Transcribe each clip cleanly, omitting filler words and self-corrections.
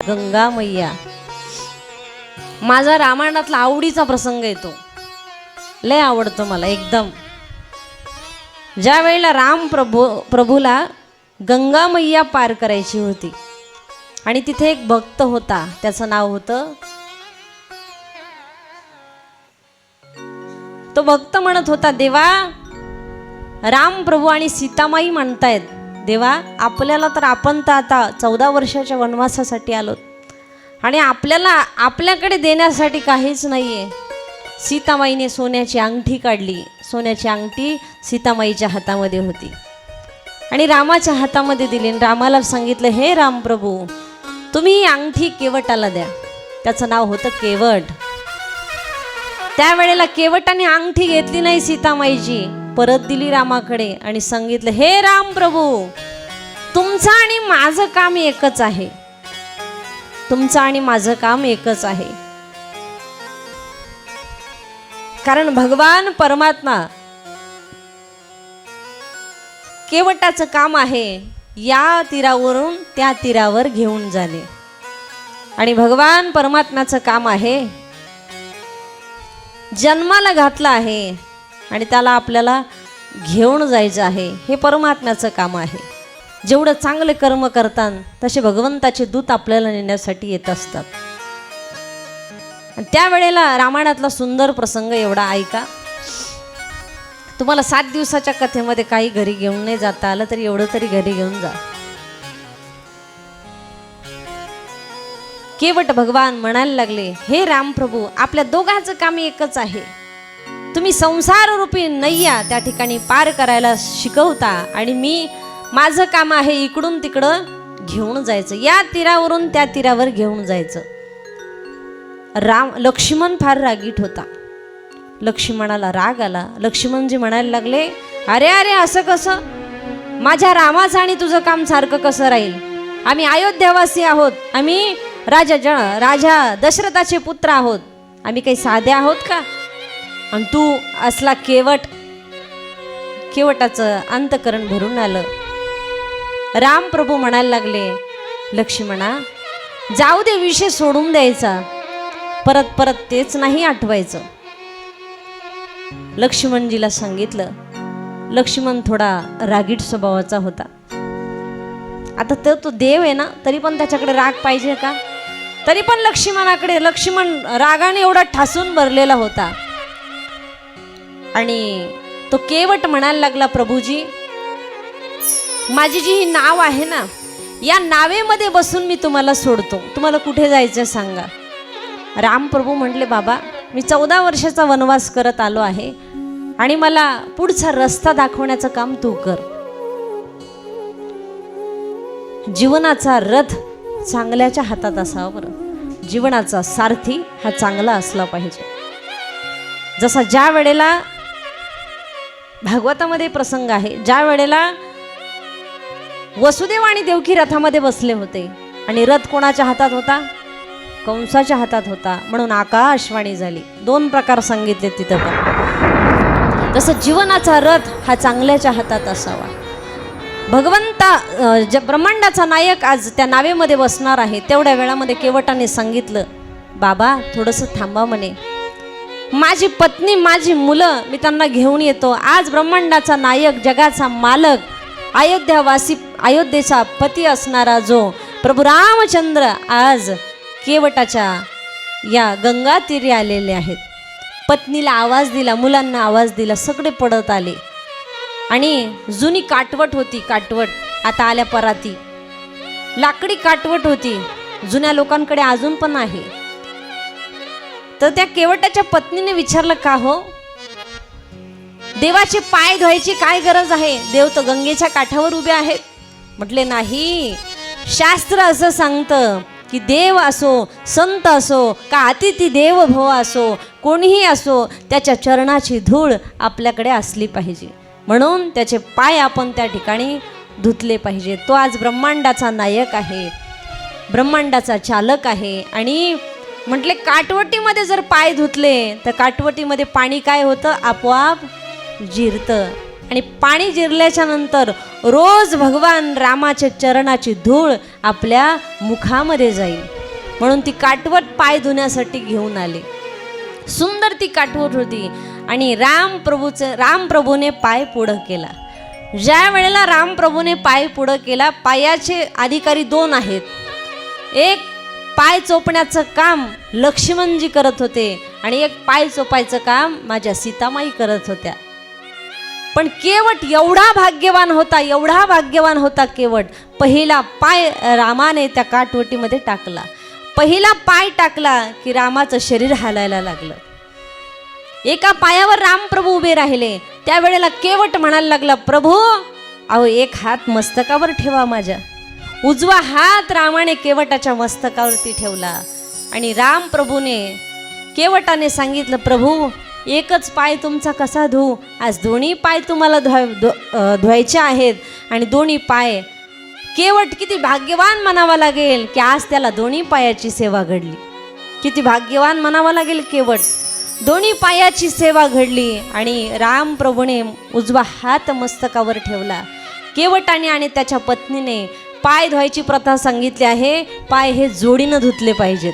गंगा मैया माझा रामायणातला आवडीचा प्रसंग येतो, लय आवडतो मला एकदम। ज्या वेळेला राम प्रभूला गंगा मैया पार करायची होती आणि तिथे एक भक्त होता, त्याचं नाव होतं, तो भक्त म्हणत होता, देवा राम प्रभू आणि सीतामाई म्हणतायत, देवा आपल्याला तर आपण तर आता 14 वर्षाच्या वनवासासाठी आलोत आणि आपल्याकडे देण्यासाठी काहीच नाहीये। सीतामाईने सोन्याची अंगठी काढली, सोन्याची अंगठी सीतामाईच्या हातामध्ये होती आणि रामाच्या हातामध्ये दिली। रामाला सांगितलं, हे राम प्रभू तुम्ही ही अंगठी केवटाला द्या। त्याचं नाव होतं केवट। त्यावेळेला केवटाने अंगठी घेतली नाही सीतामाईची, परत दिली रामाकडे आणि सांगितलं, हे राम प्रभू तुमचं आणि माझं काम एकच आहे, तुमचं आणि माझं काम एकच आहे। कारण भगवान परमात्मा केवटाचं काम आहे या तीरावरून त्या तीरावर घेऊन जाणे आणि भगवान परमात्म्याचं काम आहे जन्माला घातला आहे आणि त्याला आपल्याला घेऊन जायचं आहे, हे परमात्म्याचं काम आहे। जेवढं चांगले कर्म करतात तसे भगवंताचे दूत आपल्याला नेण्यासाठी येत असतात। त्यावेळेला रामायणातला सुंदर प्रसंग एवढा ऐका, तुम्हाला 7 दिवसाच्या कथेमध्ये काही घरी घेऊन नाही जाता आलं तरी एवढं तरी घरी घेऊन जा। केवट भगवान म्हणायला लागले, हे राम प्रभू आपल्या दोघांचं काम एकच आहे, तुम्ही संसार रूपी नैया त्या ठिकाणी पार करायला शिकवता आणि मी माझं काम आहे इकडून तिकडं घेऊन जायचं, या तीरावरून त्या तीरावर घेऊन जायचं। लक्ष्मण फार रागीट होता, लक्ष्मणाला राग आला। लक्ष्मणजी म्हणायला लागले, अरे अरे असं कसं, माझ्या रामाचं आणि तुझं काम सारखं कसं राहील? आम्ही अयोध्यावासी आहोत, आम्ही राजा दशरथाचे पुत्र आहोत, आम्ही काही साधे आहोत का? आणि तू असला केवटाचं अंतकरण भरून आलं। राम प्रभू म्हणायला लागले, लक्ष्मणा जाऊ दे, विषय सोडून द्यायचा, परत परत तेच नाही आठवायचं। लक्ष्मणजीला सांगितलं, लक्ष्मण थोडा रागीट स्वभावाचा होता। आता तो देव आहे ना, तरी पण त्याच्याकडे राग पाहिजे का? तरी पण लक्ष्मण रागाने एवढा ठासून भरलेला होता आणि तो केवट म्हणायला लागला, प्रभूजी माझी जी ही नाव आहे ना, या नावेमध्ये बसून मी तुम्हाला सोडतो, तुम्हाला कुठे जायचं सांगा। राम प्रभू म्हटले, बाबा मी 14 वर्षाचा वनवास करत आलो आहे आणि मला पुढचा रस्ता दाखवण्याचं काम तू कर। जीवनाचा रथ चांगल्याच्या हातात असावा बरं, जीवनाचा सारथी हा चांगला असला पाहिजे। जसा ज्या वेळेला भागवतामध्ये प्रसंग आहे, ज्या वेळेला वसुदेव आणि देवकी रथामध्ये बसले होते आणि रथ कोणाच्या हातात होता? कंसाच्या हातात होता, म्हणून आकाशवाणी झाली। 2 प्रकार सांगितले तिथं पण। तसं जीवनाचा रथ हा चांगल्याच्या हातात असावा। ब्रह्मांडाचा नायक आज त्या नावेमध्ये बसणार आहे, तेवढ्या वेळामध्ये केवटाने सांगितलं, बाबा थोडंसं थांबा म्हणे, माझी पत्नी माझी मुलं मी त्यांना घेऊन येतो। आज ब्रह्मांडाचा नायक जगाचा मालक अयोध्येचा पती असणारा जो प्रभू रामचंद्र आज केवटाच्या या गंगा तीरी आलेले आहेत। पत्नीला आवाज दिला, मुलांना आवाज दिला, सगळे पडत आले आणि जुनी काटवट होती, काटवट आता आल्या पराती, लाकडी काटवट होती, जुन्या लोकांकडे अजून पण आहे। तर त्या केवटाच्या पत्नीने विचारलं, का हो देवाचे पाय धुवायची काय गरज आहे? देव तर गंगेच्या काठावर उभे आहेत। म्हटले, नाही, शास्त्र असं सांगतं की देव असो, संत असो का अतिथी देव भव असो, कोणीही असो, त्याच्या चरणाची धूळ आपल्याकडे असली पाहिजे, म्हणून त्याचे पाय आपण त्या ठिकाणी धुतले पाहिजे। तो आज ब्रह्मांडाचा नायक आहे, ब्रह्मांडाचा चालक आहे। आणि म्हटले, काटवटीमध्ये जर पाय धुतले तर काटवटीमध्ये पाणी काय होतं? आपोआप जिरतं आणि पाणी जिरल्याच्या नंतर रोज भगवान रामाच्या चरणाची धूळ आपल्या मुखामध्ये जाईल. म्हणून ती काटवट पाय धुण्यासाठी घेऊन आले. सुंदर ती काटवट होती आणि रामप्रभूने पाय पुढं केला. ज्या वेळेला रामप्रभूने पाय पुढं केला, पायाचे अधिकारी 2 आहेत. एक पाय चोपण्याचं काम लक्ष्मणजी करत होते आणि एक पाय चोपायचं काम माझ्या सीतामाई करत होत्या. पण केवट एवढा भाग्यवान होता केवट, पहिला पाय रामाने त्या काटवटीमध्ये टाकला. पहिला पाय टाकला की रामाचं शरीर हालायला लागलं. एका पायावर रामप्रभू उभे राहिले. त्यावेळेला केवट म्हणायला लागला, प्रभू अहो एक हात मस्तकावर ठेवा माझ्या. उजवा हात रामाने केवटाच्या मस्तकावरती ठेवला आणि रामप्रभूने केवटाने सांगितलं, प्रभू एकच पाय तुमचा कसा धुऊ, आज दोन्ही पाय तुम्हाला धुवायचे आहेत. आणि दोन्ही पाय, केवट किती भाग्यवान म्हणावा लागेल की आज त्याला दोन्ही पायाची सेवा घडली. किती भाग्यवान म्हणावा लागेल केवट, दोन्ही पायाची सेवा घडली. आणि रामप्रभूने उजवा हात मस्तकावर ठेवला. केवटाने आणि त्याच्या पत्नीने पाय धुवायची प्रथा सांगितली आहे. पाय हे जोडीनं धुतले पाहिजेत.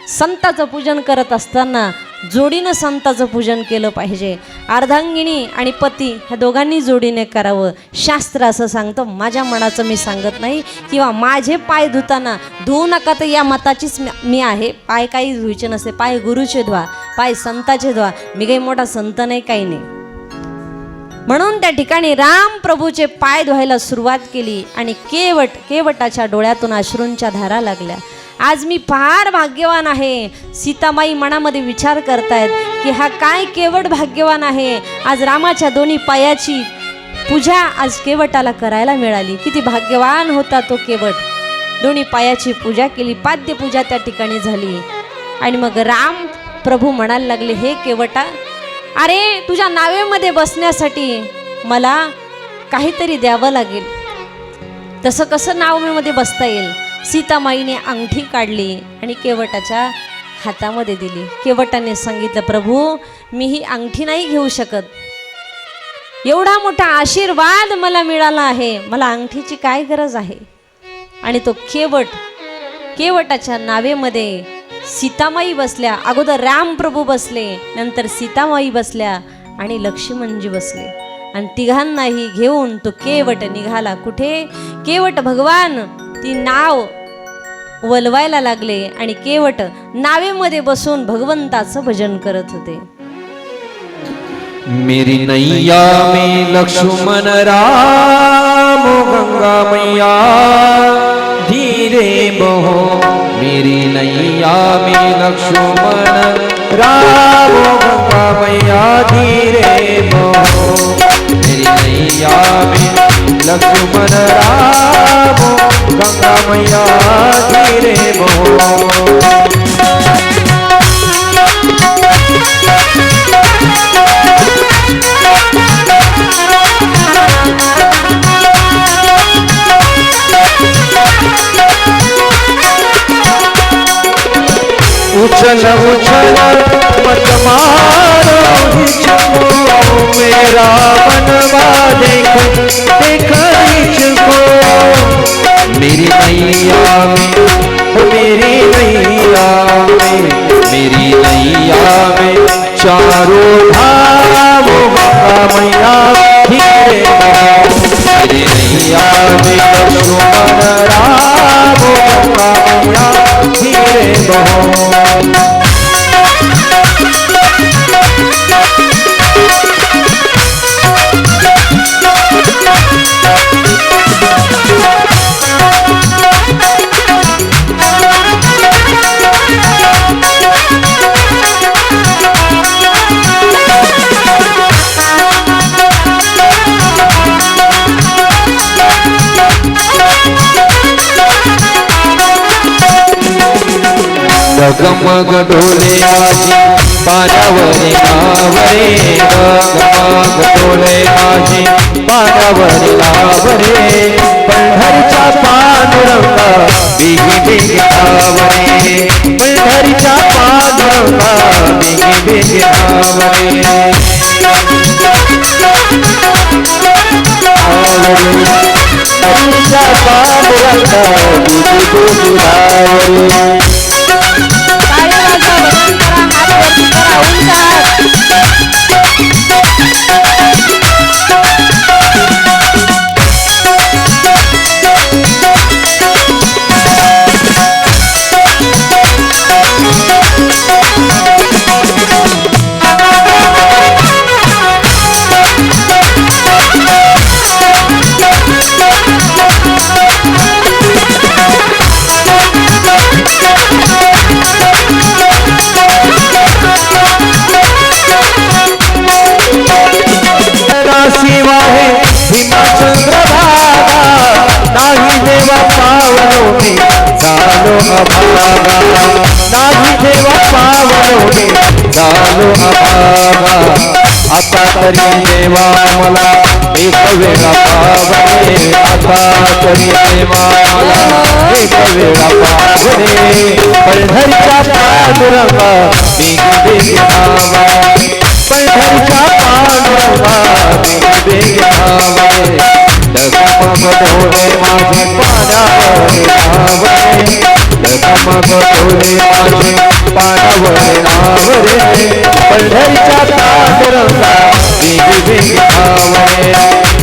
संताचं पूजन करत असताना जोडीनं संताचं पूजन केलं पाहिजे. अर्धांगिनी आणि पती ह्या दोघांनी जोडीने करावं, शास्त्र असं सांगतं. माझ्या मनाचं मी सांगत नाही किंवा माझे पाय धुताना धुवू नका तर या मताचीच मी आहे. पाय काही धुवायचे नसते, पाय गुरुचे धुवा, पाय संताचे धुवा. मी काही मोठा संत नाही, काही नाही. म्हणून त्या ठिकाणी रामप्रभूचे पाय धुवायला सुरुवात केली आणि केवटाच्या डोळ्यातून अश्रूंच्या धारा लागल्या. आज मी फार भाग्यवान आहे. सीतामाई मनामध्ये विचार करतायत की हा काय केवट भाग्यवान आहे, आज रामाच्या दोन्ही पायाची पूजा आज केवटाला करायला मिळाली. किती भाग्यवान होता तो केवट. दोन्ही पायाची पूजा केली, पाद्यपूजा त्या ठिकाणी झाली. आणि मग राम प्रभू म्हणायला लागले, हे केवटा, अरे तुझ्या नावेमध्ये बसण्यासाठी मला काहीतरी द्यावं लागेल. तसं कसं नावेमध्ये बसता येईल? सीतामाईने अंगठी काढली आणि केवटाच्या हातामध्ये दिली. केवटाने सांगितलं, प्रभू मी ही अंगठी नाही घेऊ शकत, एवढा मोठा आशीर्वाद मला मिळाला आहे, मला अंगठीची काय गरज आहे. आणि तो केवटाच्या नावेमध्ये सीतामाई बसल्या. अगोदर रामप्रभू बसले, नंतर सीतामाई बसल्या आणि लक्ष्मणजी बसले. आणि तिघांनाही घेऊन तो केवट निघाला. कुठे? केवट भगवान ती नाव वलवायला लागले आणि केवट नावेमध्ये बसून भगवंताचं भजन करत होते. मेरी नैया में लक्ष्मण राम गंगा मैया धीरे बहो. मेरी नैया में लक्ष्मण राम गंगा मैया धीरे बहो. मेरी नैया में लक्ष्मण राम गंगा मैया धीरे बहो. उछल उछल मत मारो हिचको, मेरा मनवा देख देख हिचको. मेरी नैया में, मेरी नैया में, मेरी नैया में चारों धाम गंगा मैया धीरे बहो. मेरी नैया में लक्ष्मण राम गंगा मैया धीरे बहो. डगमग डोले माझी पाण्यावरी नावरे. डगमग डोले माझी पाण्यावरी नावरे. पंढरीच्या पांडुरंगा बिगी बिगी धावरे. पंढरीच्या पांडुरंगा बिगी बिगी धावरे. पंढरीच्या पांडुरंगा तुझी गोविंदावरी टाळ्या वाजवा, भजन करा, हात वरती करा, उंच हात. शिवा है भीमाचंद्र भागा नाही देवा पावलो मी झालो अभागा नाही देवा पावलो मी झालो अभागा आता तरी देवा मला एक वेळा पावणे आता तरी देवा मला एक वेळा पावणे पंढरीच्या पांडुरंगा बेग बेग धावा पंढरीच्या पांडुरंगा बेग बेग धावणे डगमग डोळे माझे पाण्यावर नावरे डगमग डोळे माझे पाण्यावर नावरे पंढरीच्या पांडुरंगा बेग बेग धावणे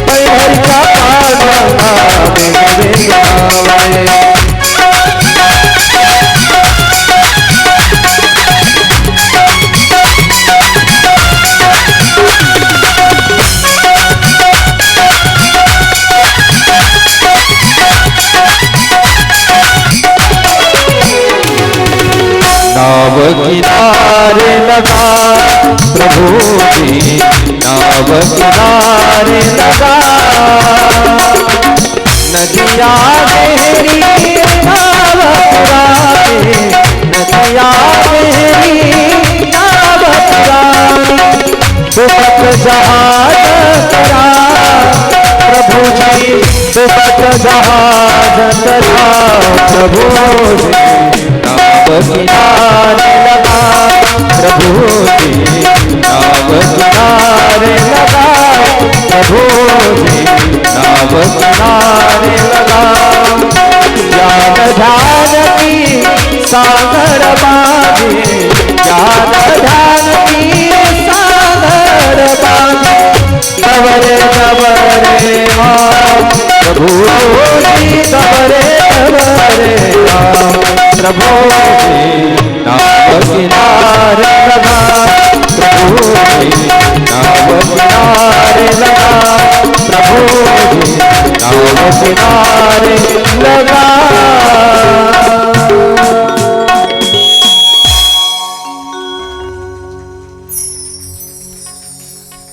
पंढरीच्या पांडुरंगा बेग बेग धावणे नाव किनारे लगा प्रभु जी नाव किनारे लगा नदिया मेरी नाव पुराने नदिया मेरी नाव पुरानी दुपक जहाज करा प्रभु जी दुपक जहाज करा प्रभु जी नाव किनारे लगा प्रभु जी नाव किनारे लगा प्रभु जी नाव किनारे लगा ज्ञान ध्यान की सागर बांधे ज्ञान ध्यान की सागर बांधे कवरे कवरे प्रभु जी कवरे कवरे प्रभु जी नाव किनारे लगा प्रभु जी नाव किनारे लगा प्रभु जी नाव किनारे लगा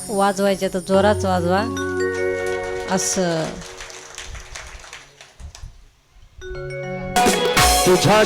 वाजवायचे तर जोराच वाजवा असं. तुझ्या